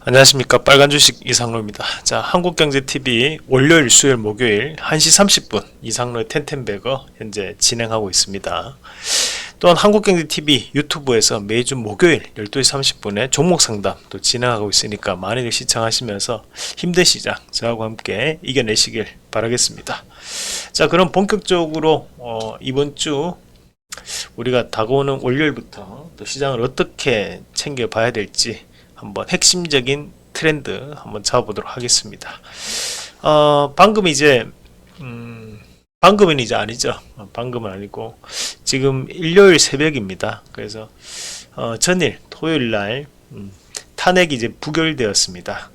안녕하십니까. 빨간 주식 이상로입니다. 자, 한국경제TV 월요일, 수요일, 목요일 1시 30분 이상로의 텐텐베거 현재 진행하고 있습니다. 또한 한국경제TV 유튜브에서 매주 목요일 12시 30분에 종목 상담 또 진행하고 있으니까 많이들 시청하시면서 힘든 시장 저하고 함께 이겨내시길 바라겠습니다. 자, 그럼 본격적으로 이번 주 우리가 다가오는 월요일부터 또 시장을 어떻게 챙겨봐야 될지 한번 핵심적인 트렌드 한번 잡아보도록 하겠습니다. 방금 이제 방금은 이제 아니죠. 방금은 아니고 지금 일요일 새벽입니다. 그래서 전일 토요일 날 탄핵이 이제 부결되었습니다.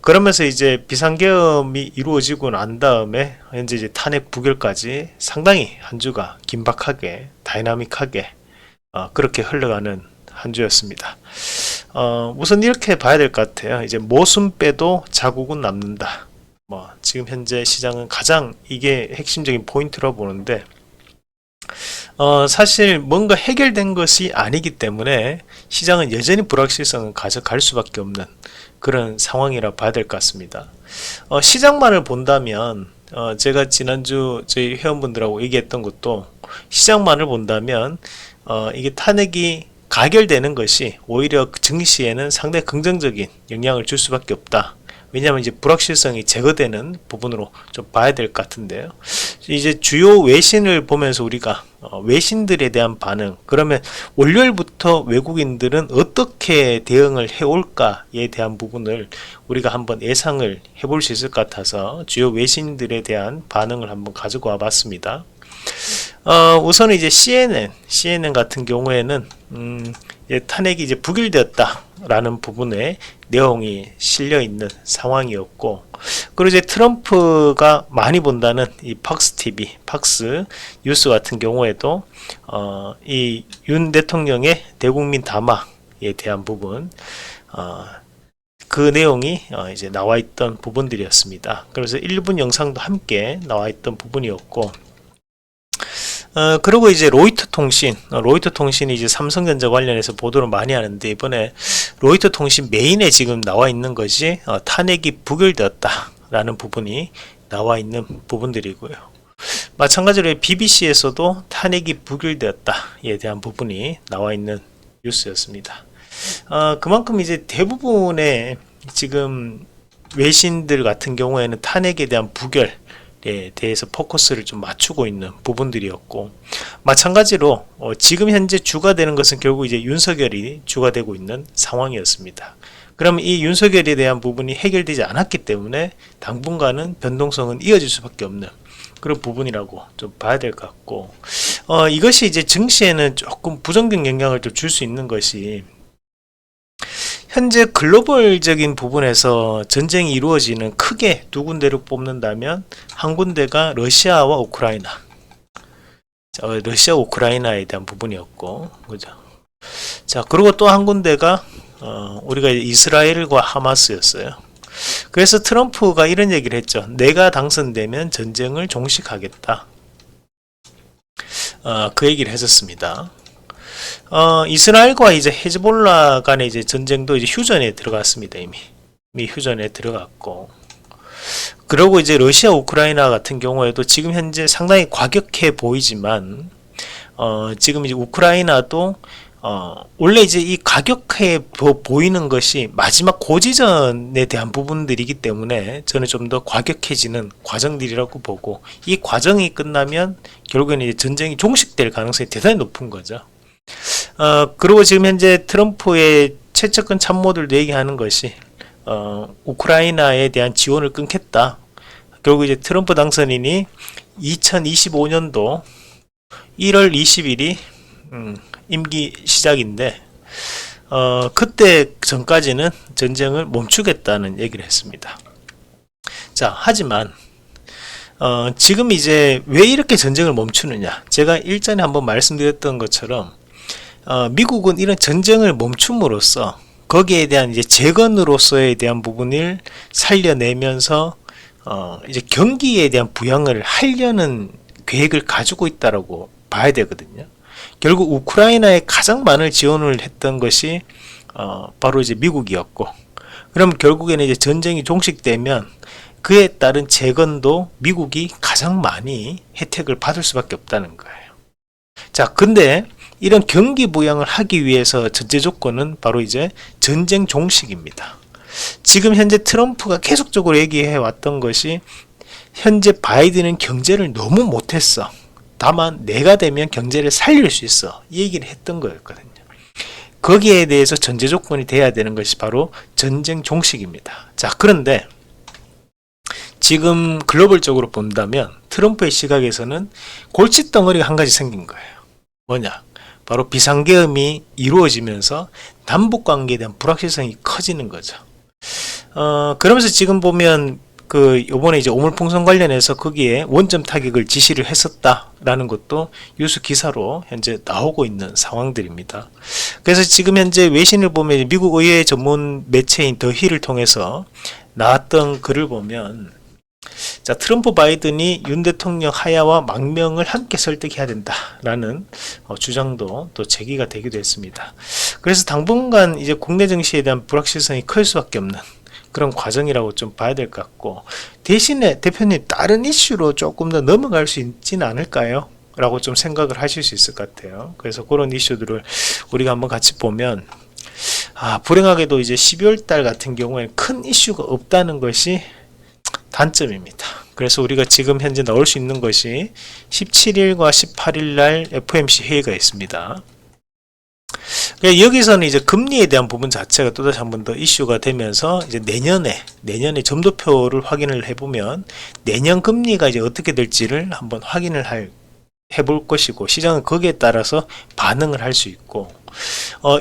그러면서 이제 비상계엄이 이루어지고 난 다음에 현재 이제 탄핵 부결까지 상당히 한 주가 긴박하게 다이나믹하게 그렇게 흘러가는 한 주였습니다. 우선 이렇게 봐야 될 것 같아요. 이제 모순 빼도 자국은 남는다. 지금 현재 시장은 가장 이게 핵심적인 포인트라고 보는데, 사실 뭔가 해결된 것이 아니기 때문에 시장은 여전히 불확실성은 가져갈 수밖에 없는 그런 상황이라 봐야 될 것 같습니다. 시장만을 본다면, 제가 지난주 저희 회원분들하고 얘기했던 것도 시장만을 본다면, 이게 탄핵이 가결되는 것이 오히려 증시에는 상당히 긍정적인 영향을 줄 수밖에 없다. 왜냐하면 이제 불확실성이 제거되는 부분으로 좀 봐야 될 것 같은데요. 이제 주요 외신을 보면서 우리가 외신들에 대한 반응, 그러면 월요일부터 외국인들은 어떻게 대응을 해올까에 대한 부분을 우리가 한번 예상을 해볼 수 있을 것 같아서 주요 외신들에 대한 반응을 한번 가지고 와봤습니다. 우선 이제 CNN 같은 경우에는 탄핵이 이제 부결되었다라는 부분에 내용이 실려 있는 상황이었고, 그리고 이제 트럼프가 많이 본다는 이 팍스 뉴스 같은 경우에도 이 윤 대통령의 대국민 담화에 대한 부분, 그 내용이 이제 나와 있던 부분들이었습니다. 그래서 1분 영상도 함께 나와 있던 부분이었고, 그리고 이제 로이터 통신이 이제 삼성전자 관련해서 보도를 많이 하는데, 이번에 로이터 통신 메인에 지금 나와 있는 것이 탄핵이 부결되었다라는 부분이 나와 있는 부분들이고요. 마찬가지로 BBC에서도 탄핵이 부결되었다에 대한 부분이 나와 있는 뉴스였습니다. 그만큼 이제 대부분의 지금 외신들 같은 경우에는 탄핵에 대한 부결 대해서 포커스를 좀 맞추고 있는 부분들이었고, 마찬가지로 지금 현재 주가 되는 것은 결국 이제 윤석열이 주가 되고 있는 상황이었습니다. 그럼 이 윤석열에 대한 부분이 해결되지 않았기 때문에 당분간은 변동성은 이어질 수밖에 없는 그런 부분이라고 좀 봐야 될 것 같고, 이것이 이제 증시에는 조금 부정적 영향을 좀 줄 수 있는 것이, 현재 글로벌적인 부분에서 전쟁이 이루어지는 크게 두 군데를 뽑는다면 한 군데가 러시아와 우크라이나, 러시아 우크라이나에 대한 부분이었고, 그죠? 자, 그리고 또 한 군데가 우리가 이스라엘과 하마스였어요. 그래서 트럼프가 이런 얘기를 했죠. 내가 당선되면 전쟁을 종식하겠다. 그 얘기를 했었습니다. 이스라엘과 이제 헤즈볼라 간의 이제 전쟁도 이제 휴전에 들어갔습니다. 이미 휴전에 들어갔고, 그리고 이제 러시아 우크라이나 같은 경우에도 지금 현재 상당히 과격해 보이지만, 지금 이제 우크라이나도 원래 이제 이 과격해 보이는 것이 마지막 고지전에 대한 부분들이기 때문에 저는 좀 더 과격해지는 과정들이라고 보고, 이 과정이 끝나면 결국에는 이제 전쟁이 종식될 가능성이 대단히 높은 거죠. 그리고 지금 현재 트럼프의 최측근 참모들도 얘기하는 것이 우크라이나에 대한 지원을 끊겠다. 결국 이제 트럼프 당선인이 2025년도 1월 20일이 임기 시작인데, 그때 전까지는 전쟁을 멈추겠다는 얘기를 했습니다. 자, 하지만 지금 이제 왜 이렇게 전쟁을 멈추느냐, 제가 일전에 한번 말씀드렸던 것처럼 미국은 이런 전쟁을 멈춤으로써 거기에 대한 이제 재건으로서에 대한 부분을 살려내면서 이제 경기에 대한 부양을 하려는 계획을 가지고 있다라고 봐야 되거든요. 결국 우크라이나에 가장 많은 지원을 했던 것이 바로 이제 미국이었고, 그럼 결국에는 이제 전쟁이 종식되면 그에 따른 재건도 미국이 가장 많이 혜택을 받을 수밖에 없다는 거예요. 자, 근데 이런 경기 부양을 하기 위해서 전제 조건은 바로 이제 전쟁 종식입니다. 지금 현재 트럼프가 계속적으로 얘기해 왔던 것이, 현재 바이든은 경제를 너무 못했어, 다만 내가 되면 경제를 살릴 수 있어, 이 얘기를 했던 거였거든요. 거기에 대해서 전제 조건이 돼야 되는 것이 바로 전쟁 종식입니다. 자, 그런데 지금 글로벌적으로 본다면 트럼프의 시각에서는 골칫덩어리가 한 가지 생긴 거예요. 뭐냐? 바로 비상계엄이 이루어지면서 남북관계에 대한 불확실성이 커지는 거죠. 그러면서 지금 보면 요번에 이제 오물풍선 관련해서 거기에 원점 타격을 지시를 했었다라는 것도 뉴스 기사로 현재 나오고 있는 상황들입니다. 그래서 지금 현재 외신을 보면 미국 의회 전문 매체인 더 힐을 통해서 나왔던 글을 보면, 자, 트럼프 바이든이 윤 대통령 하야와 망명을 함께 설득해야 된다라는 주장도 또 제기가 되기도 했습니다. 그래서 당분간 이제 국내 정치에 대한 불확실성이 클 수밖에 없는 그런 과정이라고 좀 봐야 될 것 같고, 대신에 대표님 다른 이슈로 조금 더 넘어갈 수 있지는 않을까요? 라고 좀 생각을 하실 수 있을 것 같아요. 그래서 그런 이슈들을 우리가 한번 같이 보면, 불행하게도 이제 12월 달 같은 경우에 큰 이슈가 없다는 것이 단점입니다. 그래서 우리가 지금 현재 나올 수 있는 것이 17일과 18일 날 FOMC 회의가 있습니다. 여기서는 이제 금리에 대한 부분 자체가 또다시 한 번 더 이슈가 되면서, 이제 내년에 점도표를 확인을 해보면 내년 금리가 이제 어떻게 될지를 한번 확인을 해볼 것이고, 시장은 거기에 따라서 반응을 할 수 있고,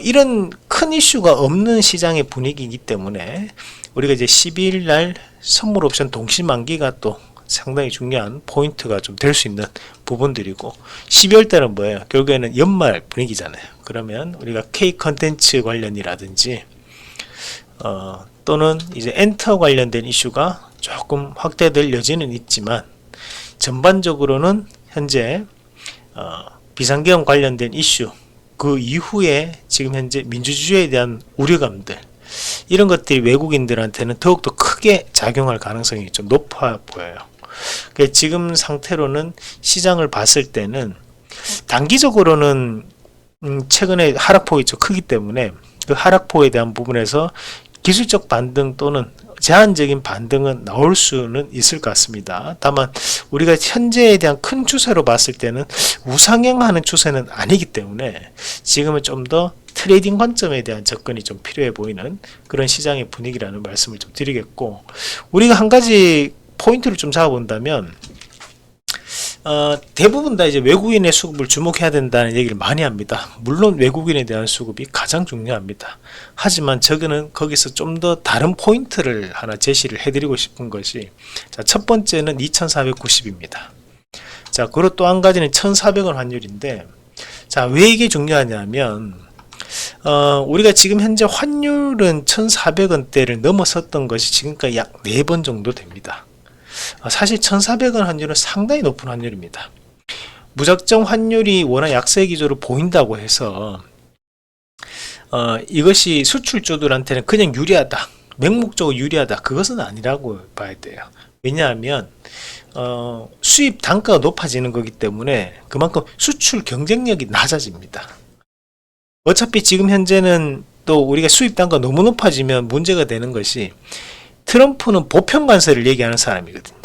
이런 큰 이슈가 없는 시장의 분위기이기 때문에 우리가 이제 12일 날 선물 옵션 동시 만기가 또 상당히 중요한 포인트가 좀 될 수 있는 부분들이고, 12월 달은 뭐예요? 결국에는 연말 분위기잖아요. 그러면 우리가 K 컨텐츠 관련이라든지 또는 이제 엔터 관련된 이슈가 조금 확대될 여지는 있지만, 전반적으로는 현재 비상계엄 관련된 이슈, 그 이후에 지금 현재 민주주의에 대한 우려감들, 이런 것들이 외국인들한테는 더욱더 크게 작용할 가능성이 좀 높아 보여요. 지금 상태로는 시장을 봤을 때는 단기적으로는 최근에 하락폭이 좀 크기 때문에 그 하락폭에 대한 부분에서 기술적 반등 또는 제한적인 반등은 나올 수는 있을 것 같습니다. 다만 우리가 현재에 대한 큰 추세로 봤을 때는 우상향하는 추세는 아니기 때문에 지금은 좀 더 트레이딩 관점에 대한 접근이 좀 필요해 보이는 그런 시장의 분위기라는 말씀을 좀 드리겠고, 우리가 한 가지 포인트를 좀 잡아본다면, 대부분 다 이제 외국인의 수급을 주목해야 된다는 얘기를 많이 합니다. 물론 외국인에 대한 수급이 가장 중요합니다. 하지만 저거는 거기서 좀 더 다른 포인트를 하나 제시를 해드리고 싶은 것이, 자, 첫 번째는 2490입니다. 자, 그리고 또 한 가지는 1400원 환율인데, 자, 왜 이게 중요하냐면, 우리가 지금 현재 환율은 1400원대를 넘어섰던 것이 지금까지 약 4번 정도 됩니다. 사실 1400원 환율은 상당히 높은 환율입니다. 무작정 환율이 워낙 약세 기조로 보인다고 해서 이것이 수출주들한테는 그냥 유리하다, 맹목적으로 유리하다, 그것은 아니라고 봐야 돼요. 왜냐하면 수입 단가가 높아지는 거기 때문에 그만큼 수출 경쟁력이 낮아집니다. 어차피 지금 현재는 또 우리가 수입 단가가 너무 높아지면 문제가 되는 것이, 트럼프는 보편 관세를 얘기하는 사람이거든요.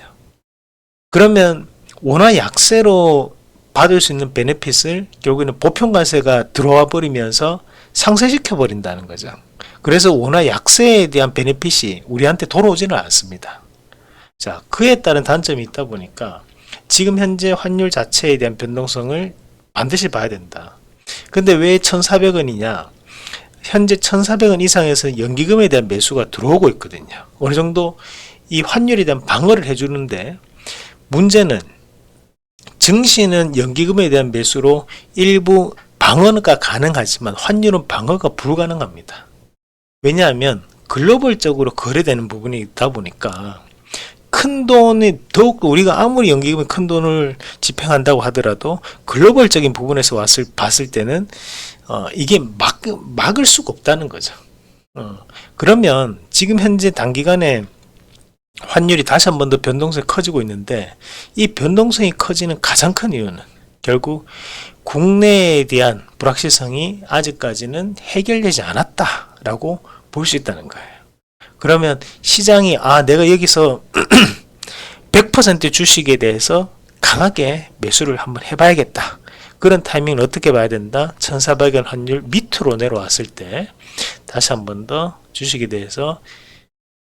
그러면 원화 약세로 받을 수 있는 베네핏을 결국에는 보편 관세가 들어와 버리면서 상쇄시켜 버린다는 거죠. 그래서 원화 약세에 대한 베네핏이 우리한테 돌아오지는 않습니다. 자, 그에 따른 단점이 있다 보니까 지금 현재 환율 자체에 대한 변동성을 반드시 봐야 된다. 근데 왜 1400원이냐? 현재 1400원 이상에서 연기금에 대한 매수가 들어오고 있거든요. 어느 정도 이 환율에 대한 방어를 해주는데, 문제는 증시는 연기금에 대한 매수로 일부 방어가 가능하지만 환율은 방어가 불가능합니다. 왜냐하면 글로벌적으로 거래되는 부분이 있다 보니까 큰 돈이 더욱 우리가 아무리 연기금이 큰 돈을 집행한다고 하더라도 글로벌적인 부분에서 봤을 때는 이게 막을 수가 없다는 거죠. 그러면 지금 현재 단기간에 환율이 다시 한 번 더 변동성이 커지고 있는데, 이 변동성이 커지는 가장 큰 이유는 결국 국내에 대한 불확실성이 아직까지는 해결되지 않았다라고 볼 수 있다는 거예요. 그러면 시장이 내가 여기서 100% 주식에 대해서 강하게 매수를 한번 해봐야겠다. 그런 타이밍을 어떻게 봐야 된다? 1400원 환율 밑으로 내려왔을 때 다시 한 번 더 주식에 대해서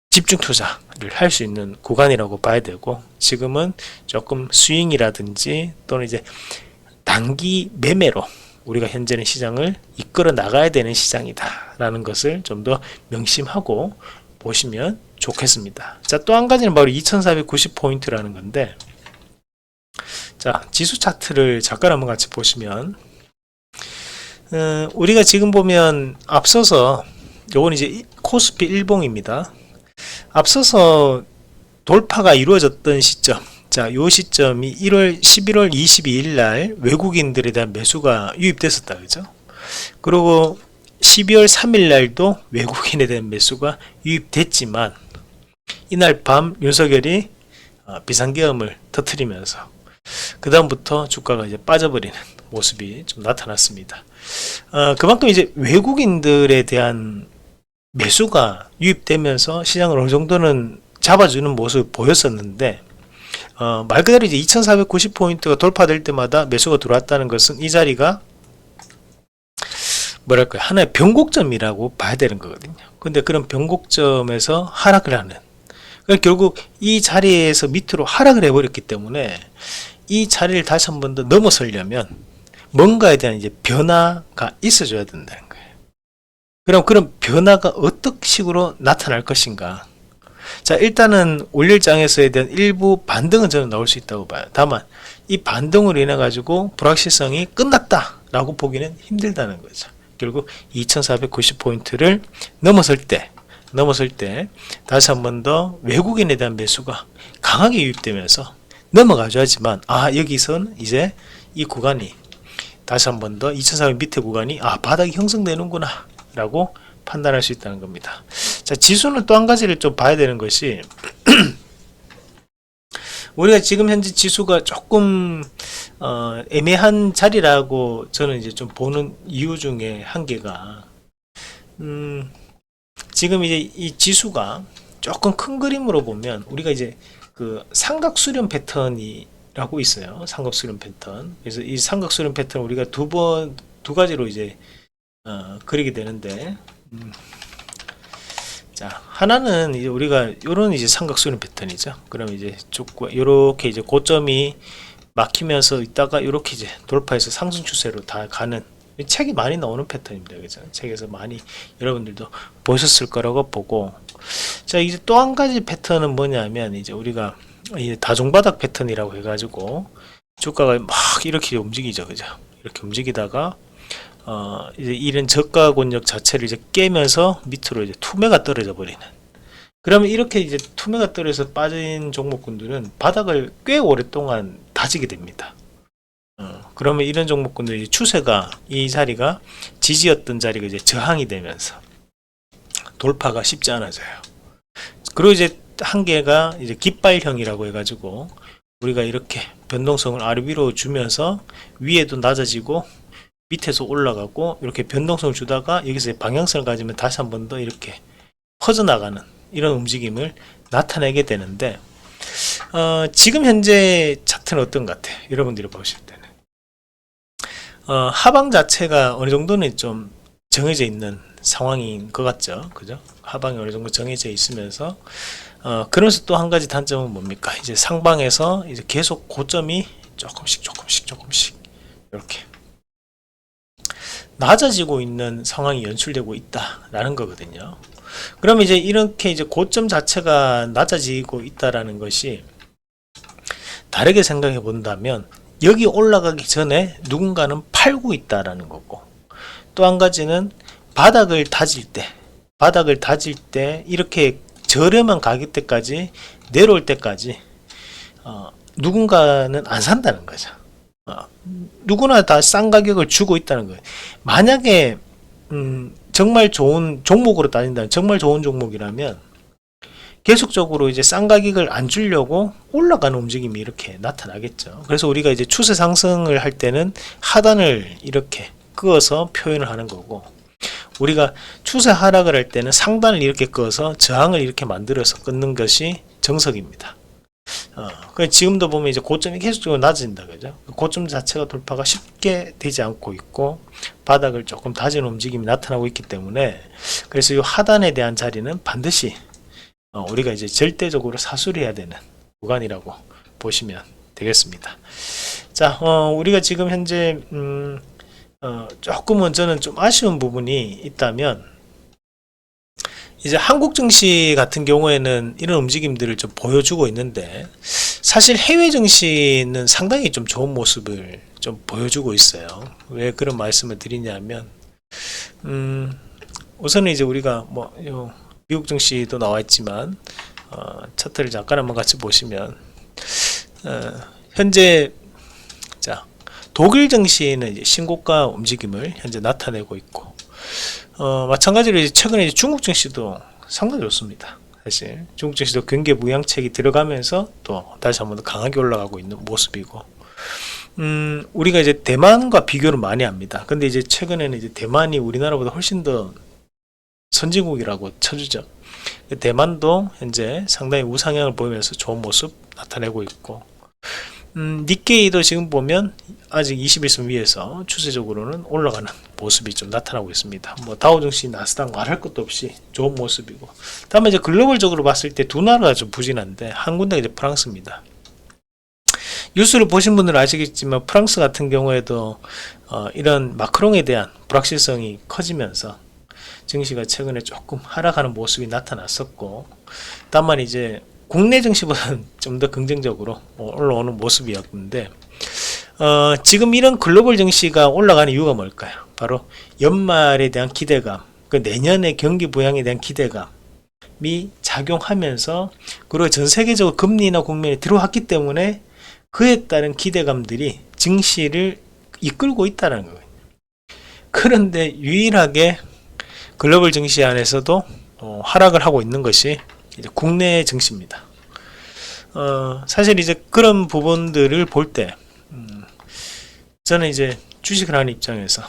집중 투자를 할 수 있는 구간이라고 봐야 되고, 지금은 조금 스윙이라든지 또는 이제 단기 매매로 우리가 현재는 시장을 이끌어 나가야 되는 시장이다 라는 것을 좀 더 명심하고 보시면 좋겠습니다. 자, 또 한 가지는 바로 2490포인트라는 건데, 자, 지수 차트를 잠깐 한번 같이 보시면, 우리가 지금 보면 앞서서 요건 이제 코스피 일봉입니다. 앞서서 돌파가 이루어졌던 시점, 자, 요 시점이 11월 22일 날 외국인들에 대한 매수가 유입됐었다, 그죠? 그리고 12월 3일 날도 외국인에 대한 매수가 유입됐지만, 이날 밤 윤석열이 비상계엄을 터뜨리면서 그 다음부터 주가가 이제 빠져버리는 모습이 좀 나타났습니다. 그만큼 이제 외국인들에 대한 매수가 유입되면서 시장을 어느 정도는 잡아주는 모습을 보였었는데, 말 그대로 이제 2490포인트가 돌파될 때마다 매수가 들어왔다는 것은 이 자리가 뭐랄까요, 하나의 변곡점이라고 봐야 되는 거거든요. 근데 그런 변곡점에서 하락을 하는, 그러니까 결국 이 자리에서 밑으로 하락을 해버렸기 때문에 이 자리를 다시 한 번 더 넘어서려면 뭔가에 대한 이제 변화가 있어줘야 된다는 거예요. 그럼 그런 변화가 어떤 식으로 나타날 것인가? 자, 일단은 올릴장에서에 대한 일부 반등은 저는 나올 수 있다고 봐요. 다만 이 반등으로 인해 가지고 불확실성이 끝났다라고 보기는 힘들다는 거죠. 결국 2490포인트를 넘어설 때 다시 한 번 더 외국인에 대한 매수가 강하게 유입되면서 넘어가줘야지만, 여기선 이제 이 구간이 다시 한 번 더 2400 밑에 구간이 바닥이 형성되는구나 라고 판단할 수 있다는 겁니다. 자, 지수는 또 한 가지를 좀 봐야 되는 것이 우리가 지금 현재 지수가 조금 애매한 자리라고 저는 이제 좀 보는 이유 중에 한 개가, 지금 이제 이 지수가 조금 큰 그림으로 보면 우리가 이제 그 삼각수렴 패턴이라고 있어요. 삼각수렴 패턴. 그래서 이 삼각수렴 패턴 우리가 두 가지로 이제 그리게 되는데, 자, 하나는 이제 우리가 요런 이제 삼각수렴 패턴이죠. 그럼 이제 쭉 요렇게 이제 고점이 막히면서 있다가 요렇게 이제 돌파해서 상승 추세로 다 가는, 책이 많이 나오는 패턴입니다. 그죠? 책에서 많이 여러분들도 보셨을 거라고 보고, 자, 이제 또 한 가지 패턴은 뭐냐면 이제 우리가 이 다중바닥 패턴이라고 해가지고 주가가 막 이렇게 움직이죠. 그죠? 이렇게 움직이다가 이제 이런 저가 권역 자체를 이제 깨면서 밑으로 이제 투매가 떨어져 버리는, 그러면 이렇게 이제 투매가 떨어져서 빠진 종목군들은 바닥을 꽤 오랫동안 다지게 됩니다. 그러면 이런 종목군들이 추세가, 이 자리가 지지였던 자리가 이제 저항이 되면서 돌파가 쉽지 않아져요. 그리고 이제 한 개가 이제 깃발형이라고 해가지고 우리가 이렇게 변동성을 아래 위로 주면서 위에도 낮아지고 밑에서 올라가고 이렇게 변동성을 주다가 여기서 방향성을 가지면 다시 한 번 더 이렇게 퍼져나가는 이런 움직임을 나타내게 되는데, 지금 현재 차트는 어떤 것 같아요? 여러분들이 보실 때는 하방 자체가 어느 정도는 좀 정해져 있는 상황인 것 같죠. 그죠? 하방이 어느 정도 정해져 있으면서 그러면서 또 한 가지 단점은 뭡니까? 이제 상방에서 이제 계속 고점이 조금씩 이렇게 낮아지고 있는 상황이 연출되고 있다라는 거거든요. 그럼 이제 이렇게 이제 고점 자체가 낮아지고 있다라는 것이, 다르게 생각해 본다면 여기 올라가기 전에 누군가는 팔고 있다라는 거고, 또 한 가지는 바닥을 다질 때 이렇게 저렴한 가격대까지 내려올 때까지 누군가는 안 산다는 거죠. 누구나 다 싼 가격을 주고 있다는 거예요. 만약에 정말 좋은 종목으로 따진다면, 정말 좋은 종목이라면 계속적으로 이제 싼 가격을 안 주려고 올라가는 움직임이 이렇게 나타나겠죠. 그래서 우리가 이제 추세 상승을 할 때는 하단을 이렇게 그어서 표현을 하는 거고, 우리가 추세 하락을 할 때는 상단을 이렇게 그어서 저항을 이렇게 만들어서 끊는 것이 정석입니다. 지금도 보면 이제 고점이 계속적으로 낮아진다, 그죠? 고점 자체가 돌파가 쉽게 되지 않고 있고, 바닥을 조금 다지는 움직임이 나타나고 있기 때문에, 그래서 이 하단에 대한 자리는 반드시 우리가 이제 절대적으로 사수해야 되는 구간이라고 보시면 되겠습니다. 자, 우리가 지금 현재 조금은 저는 좀 아쉬운 부분이 있다면, 이제 한국 증시 같은 경우에는 이런 움직임들을 좀 보여주고 있는데, 사실 해외 증시는 상당히 좀 좋은 모습을 좀 보여주고 있어요. 왜 그런 말씀을 드리냐면, 우선은 이제 우리가 뭐 미국 증시도 나와 있지만 차트를 잠깐 한번 같이 보시면, 현재 자 독일 증시는 이제 신고가 움직임을 현재 나타내고 있고, 마찬가지로 이제 최근에 이제 중국 증시도 상당히 좋습니다. 사실 중국 증시도 경기 부양책이 들어가면서 또 다시 한번 더 강하게 올라가고 있는 모습이고, 우리가 이제 대만과 비교를 많이 합니다. 근데 이제 최근에는 이제 대만이 우리나라보다 훨씬 더 선진국이라고 쳐주죠. 대만도 현재 상당히 우상향을 보이면서 좋은 모습 나타내고 있고, 니케이도 지금 보면 아직 21선 위에서 추세적으로는 올라가는 모습이 좀 나타나고 있습니다. 뭐 다우증시, 나스닥 말할 것도 없이 좋은 모습이고, 다음에 이제 글로벌적으로 봤을 때 두 나라가 좀 부진한데, 한 군데가 이제 프랑스입니다. 뉴스를 보신 분들은 아시겠지만 프랑스 같은 경우에도 이런 마크롱에 대한 불확실성이 커지면서 증시가 최근에 조금 하락하는 모습이 나타났었고, 다만 이제 국내 증시보다는 좀 더 긍정적으로 올라오는 모습이었는데, 지금 이런 글로벌 증시가 올라가는 이유가 뭘까요? 바로 연말에 대한 기대감, 그 내년의 경기 부양에 대한 기대감이 작용하면서, 그리고 전 세계적으로 금리나 국면에 들어왔기 때문에 그에 따른 기대감들이 증시를 이끌고 있다는 거예요. 그런데 유일하게 글로벌 증시 안에서도 하락을 하고 있는 것이 이제 국내 증시입니다. 사실 이제 그런 부분들을 볼 때, 저는 이제 주식을 하는 입장에서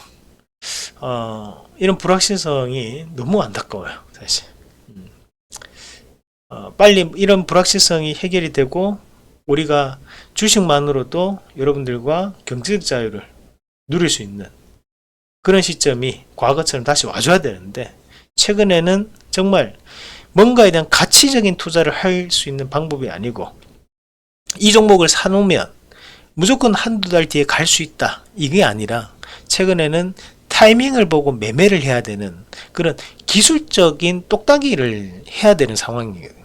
이런 불확실성이 너무 안타까워요, 사실. 빨리 이런 불확실성이 해결이 되고, 우리가 주식만으로도 여러분들과 경제적 자유를 누릴 수 있는 그런 시점이 과거처럼 다시 와줘야 되는데, 최근에는 정말 뭔가에 대한 가치적인 투자를 할 수 있는 방법이 아니고, 이 종목을 사놓으면 무조건 한두 달 뒤에 갈 수 있다, 이게 아니라 최근에는 타이밍을 보고 매매를 해야 되는 그런 기술적인 똑딱이를 해야 되는 상황이거든요.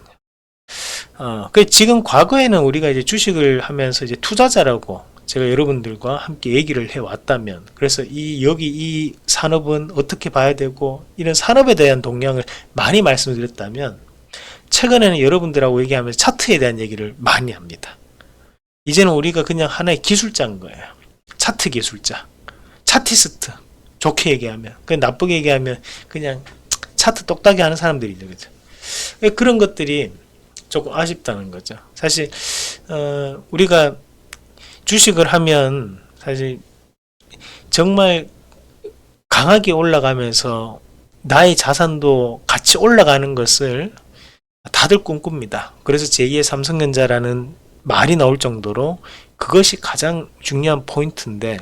지금 과거에는 우리가 이제 주식을 하면서 이제 투자자라고 제가 여러분들과 함께 얘기를 해 왔다면, 그래서 여기 이 산업은 어떻게 봐야 되고, 이런 산업에 대한 동향을 많이 말씀드렸다면, 최근에는 여러분들하고 얘기하면서 차트에 대한 얘기를 많이 합니다. 이제는 우리가 그냥 하나의 기술자인 거예요. 차트 기술자, 차티스트, 좋게 얘기하면. 나쁘게 얘기하면 그냥 차트 똑딱이 하는 사람들이죠, 그죠? 그런 것들이 조금 아쉽다는 거죠. 사실 우리가 주식을 하면 사실 정말 강하게 올라가면서 나의 자산도 같이 올라가는 것을 다들 꿈꿉니다. 그래서 제2의 삼성전자라는 말이 나올 정도로 그것이 가장 중요한 포인트인데,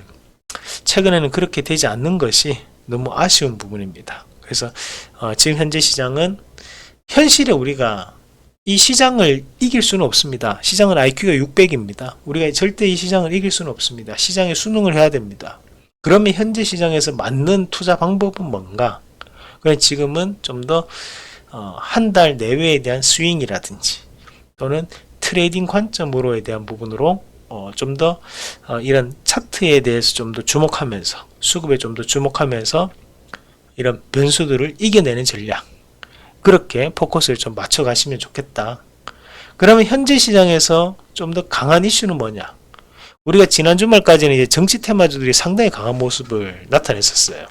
최근에는 그렇게 되지 않는 것이 너무 아쉬운 부분입니다. 그래서 지금 현재 시장은, 현실에 우리가 이 시장을 이길 수는 없습니다. 시장은 IQ가 600입니다. 우리가 절대 이 시장을 이길 수는 없습니다. 시장에 순응을 해야 됩니다. 그러면 현재 시장에서 맞는 투자 방법은 뭔가? 그래서 지금은 좀 더 한 달 내외에 대한 스윙이라든지, 또는 트레이딩 관점으로에 대한 부분으로 좀 더 이런 차트에 대해서 좀 더 주목하면서, 수급에 좀 더 주목하면서 이런 변수들을 이겨내는 전략, 그렇게 포커스를 좀 맞춰 가시면 좋겠다. 그러면 현재 시장에서 좀 더 강한 이슈는 뭐냐? 우리가 지난 주말까지는 이제 정치 테마주들이 상당히 강한 모습을 나타냈었어요.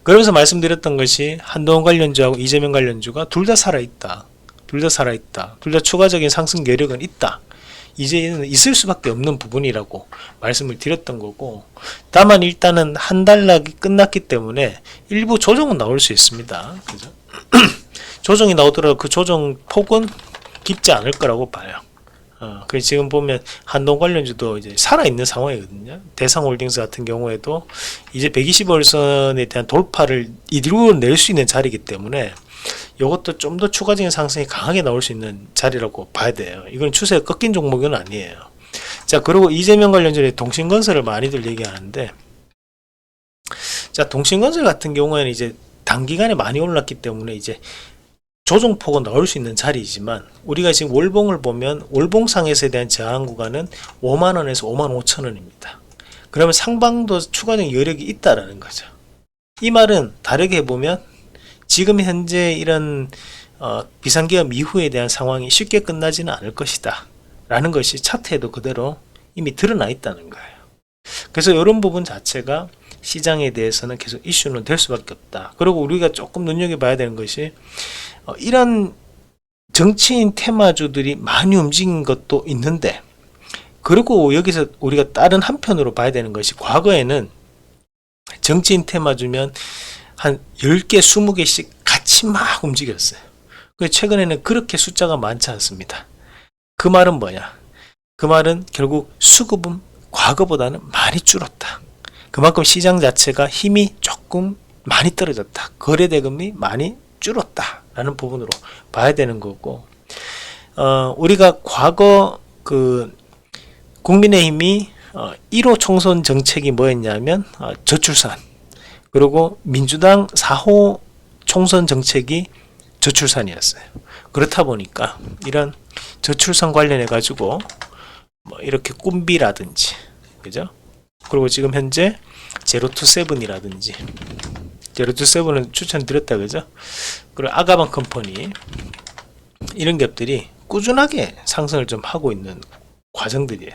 그러면서 말씀드렸던 것이 한동훈 관련주하고 이재명 관련주가 둘 다 살아있다. 둘 다 살아있다. 둘 다 추가적인 상승 여력은 있다. 이제는 있을 수밖에 없는 부분이라고 말씀을 드렸던 거고, 다만 일단은 한 달락이 끝났기 때문에 일부 조정은 나올 수 있습니다. 그죠? 조정이 나오더라도 그 조정 폭은 깊지 않을 거라고 봐요. 그래서 지금 보면 한동 관련주도 이제 살아있는 상황이거든요. 대상홀딩스 같은 경우에도 이제 120월선에 대한 돌파를 이루어낼 수 있는 자리이기 때문에 이것도 좀 더 추가적인 상승이 강하게 나올 수 있는 자리라고 봐야 돼요. 이건 추세가 꺾인 종목은 아니에요. 자, 그리고 이재명 관련주에 동신건설을 많이들 얘기하는데, 자, 동신건설 같은 경우에는 이제 단기간에 많이 올랐기 때문에 이제 조정폭은 나올 수 있는 자리이지만, 우리가 지금 월봉을 보면 월봉상에서에 대한 저항 구간은 5만원에서 55,000원입니다. 그러면 상방도 추가적인 여력이 있다라는 거죠. 이 말은 다르게 해보면 지금 현재 이런 비상계엄 이후에 대한 상황이 쉽게 끝나지는 않을 것이다 라는 것이 차트에도 그대로 이미 드러나 있다는 거예요. 그래서 이런 부분 자체가 시장에 대해서는 계속 이슈는 될 수밖에 없다. 그리고 우리가 조금 눈여겨봐야 되는 것이 이런 정치인 테마주들이 많이 움직인 것도 있는데, 그리고 여기서 우리가 다른 한편으로 봐야 되는 것이, 과거에는 정치인 테마주면 한 10개, 20개씩 같이 막 움직였어요. 최근에는 그렇게 숫자가 많지 않습니다. 그 말은 뭐냐? 그 말은 결국 수급은 과거보다는 많이 줄었다. 그만큼 시장 자체가 힘이 조금 많이 떨어졌다. 거래대금이 많이 줄었다 라는 부분으로 봐야 되는 거고, 우리가 과거 국민의힘이 1호 총선 정책이 뭐였냐면 저출산, 그리고 민주당 4호 총선 정책이 저출산이었어요. 그렇다 보니까 이런 저출산 관련해 가지고 뭐 이렇게 꿈비라든지, 그죠? 그리고 지금 현재 제로투세븐이라든지, 제로투세븐은 추천드렸다, 그죠? 그리고 아가방 컴퍼니, 이런 기업들이 꾸준하게 상승을 좀 하고 있는 과정들이에요.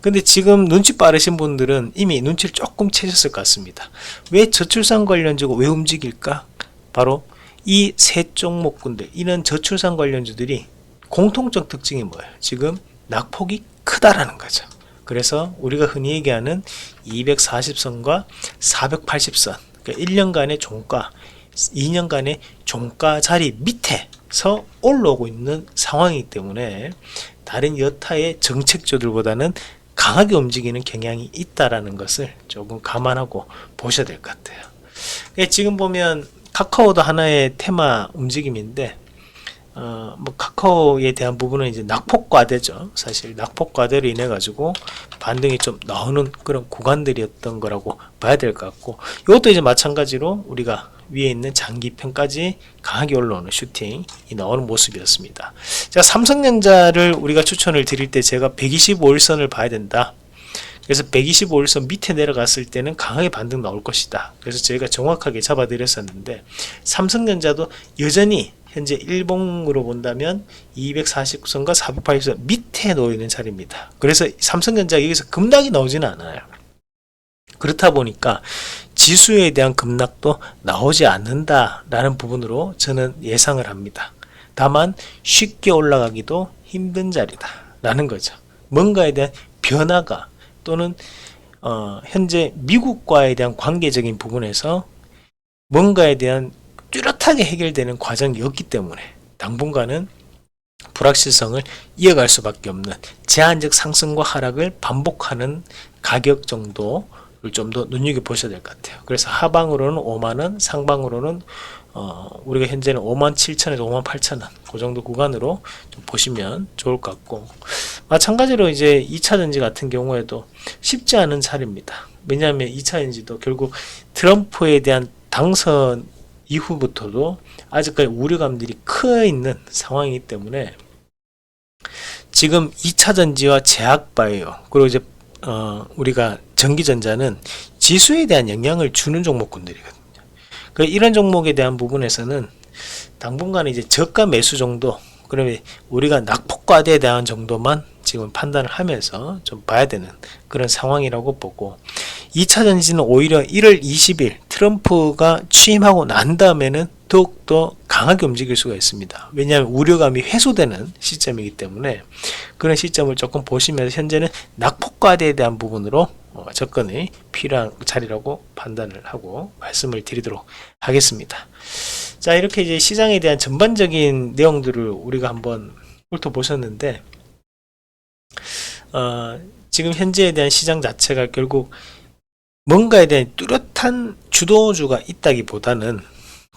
근데 지금 눈치 빠르신 분들은 이미 눈치를 조금 채셨을 것 같습니다. 왜 저출산 관련주가 왜 움직일까? 바로 이 세 종목군들, 이런 저출산 관련주들이 공통적 특징이 뭐예요? 지금 낙폭이 크다라는 거죠. 그래서 우리가 흔히 얘기하는 240선과 480선, 그러니까 1년간의 종가, 2년간의 종가 자리 밑에서 올라오고 있는 상황이기 때문에 다른 여타의 정책주들보다는 강하게 움직이는 경향이 있다라는 것을 조금 감안하고 보셔야 될 것 같아요. 지금 보면 카카오도 하나의 테마 움직임인데, 뭐 카카오에 대한 부분은 이제 낙폭과대죠. 사실 낙폭과대로 인해 가지고 반등이 좀 나오는 그런 구간들이었던 거라고 봐야 될 것 같고, 이것도 이제 마찬가지로 우리가 위에 있는 장기편까지 강하게 올라오는 슈팅이 나오는 모습이었습니다. 자, 삼성전자를 우리가 추천을 드릴 때 제가 125일선을 봐야 된다. 그래서 125일선 밑에 내려갔을 때는 강하게 반등 나올 것이다. 그래서 저희가 정확하게 잡아드렸었는데, 삼성전자도 여전히 현재 일봉으로 본다면 240선과 480선 밑에 놓여있는 자리입니다. 그래서 삼성전자가 여기서 급락이 나오지는 않아요. 그렇다 보니까 지수에 대한 급락도 나오지 않는다라는 부분으로 저는 예상을 합니다. 다만 쉽게 올라가기도 힘든 자리다라는 거죠. 뭔가에 대한 변화가, 또는 현재 미국과에 대한 관계적인 부분에서 뭔가에 대한 뚜렷하게 해결되는 과정이 없기 때문에 당분간은 불확실성을 이어갈 수밖에 없는 제한적 상승과 하락을 반복하는 가격 정도를 좀 더 눈여겨보셔야 될 것 같아요. 그래서 하방으로는 5만원, 상방으로는 우리가 현재는 57,000에서 58,000원 그 정도 구간으로 좀 보시면 좋을 것 같고, 마찬가지로 이제 2차전지 같은 경우에도 쉽지 않은 자리입니다. 왜냐하면 2차전지도 결국 트럼프에 대한 당선 이후부터도 아직까지 우려감들이 커 있는 상황이기 때문에 지금 2차전지와 제약바이오, 그리고 이제 우리가 전기전자는 지수에 대한 영향을 주는 종목군들이거든요. 이런 종목에 대한 부분에서는 당분간은 이제 저가 매수 정도, 그러면 우리가 낙폭과대에 대한 정도만 지금 판단을 하면서 좀 봐야 되는 그런 상황이라고 보고, 2차 전지는 오히려 1월 20일 트럼프가 취임하고 난 다음에는 더욱더 강하게 움직일 수가 있습니다. 왜냐하면 우려감이 해소되는 시점이기 때문에 그런 시점을 조금 보시면서 현재는 낙폭과대에 대한 부분으로 접근이 필요한 자리라고 판단을 하고 말씀을 드리도록 하겠습니다. 자, 이렇게 이제 시장에 대한 전반적인 내용들을 우리가 한번 훑어보셨는데, 지금 현재에 대한 시장 자체가 결국 뭔가에 대한 뚜렷한 주도주가 있다기보다는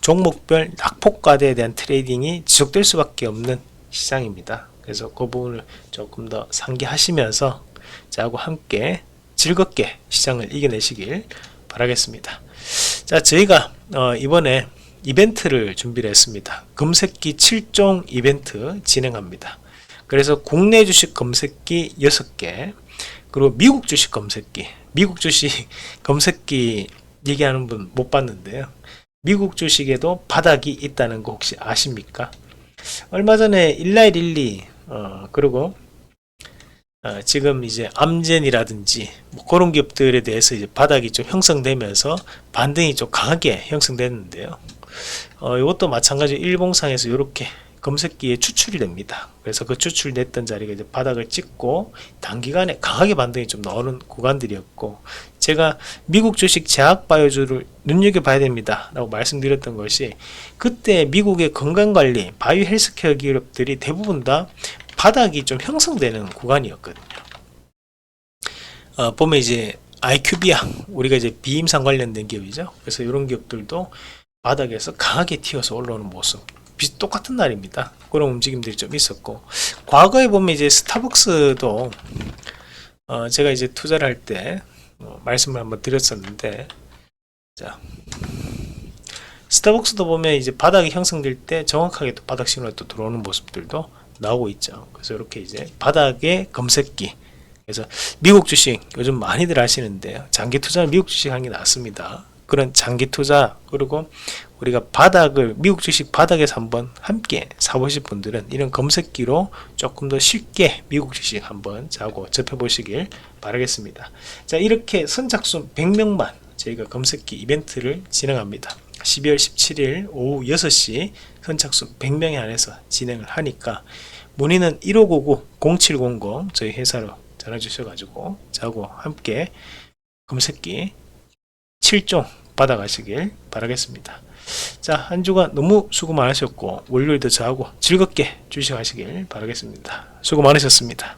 종목별 낙폭과대에 대한 트레이딩이 지속될 수밖에 없는 시장입니다. 그래서 그 부분을 조금 더 상기하시면서 저하고 함께 즐겁게 시장을 이겨내시길 바라겠습니다. 자, 저희가 이번에 이벤트를 준비를 했습니다. 검색기 7종 이벤트 진행합니다. 그래서 국내 주식 검색기 6개, 그리고 미국 주식 검색기, 미국 주식 검색기 얘기하는 분 못 봤는데요. 미국 주식에도 바닥이 있다는 거 혹시 아십니까? 얼마 전에 일라일릴리 그리고 지금 이제 암젠이라든지 뭐 그런 기업들에 대해서 이제 바닥이 좀 형성되면서 반등이 좀 강하게 형성됐는데요. 이것도 마찬가지로 일봉상에서 이렇게 검색기에 추출이 됩니다. 그래서 그 추출됐던 자리가 이제 바닥을 찍고 단기간에 강하게 반등이 좀 나오는 구간들이었고, 제가 미국 주식 제약바이오주를 눈여겨봐야 됩니다 라고 말씀드렸던 것이, 그때 미국의 건강관리 바이오 헬스케어 기업들이 대부분 다 바닥이 좀 형성되는 구간이었거든요. 보면 이제 IQVIA, 우리가 이제 비임상 관련된 기업이죠. 그래서 이런 기업들도 바닥에서 강하게 튀어서 올라오는 모습 똑같은 날입니다. 그런 움직임들이 좀 있었고, 과거에 보면 이제 스타벅스도 제가 이제 투자를 할 때 말씀을 한번 드렸었는데, 자, 스타벅스도 보면 이제 바닥이 형성될 때 정확하게 또 바닥 신호가 또 들어오는 모습들도 나오고 있죠. 그래서 이렇게 이제 바닥의 검색기, 그래서 미국 주식 요즘 많이들 하시는데요, 장기 투자는 미국 주식 하는 게 낫습니다. 그런 장기 투자, 그리고 우리가 바닥을, 미국 주식 바닥에서 한번 함께 사보실 분들은 이런 검색기로 조금 더 쉽게 미국 주식 한번 자고 접해보시길 바라겠습니다. 자, 이렇게 선착순 100명만 저희가 검색기 이벤트를 진행합니다. 12월 17일 오후 6시 선착순 100명에 한해서 진행을 하니까 문의는 1599-0700 저희 회사로 전화 주셔가지고 저하고 함께 검색기 7종 받아가시길 바라겠습니다. 자, 한 주간 너무 수고 많으셨고 월요일도 저하고 즐겁게 주식하시길 바라겠습니다. 수고 많으셨습니다.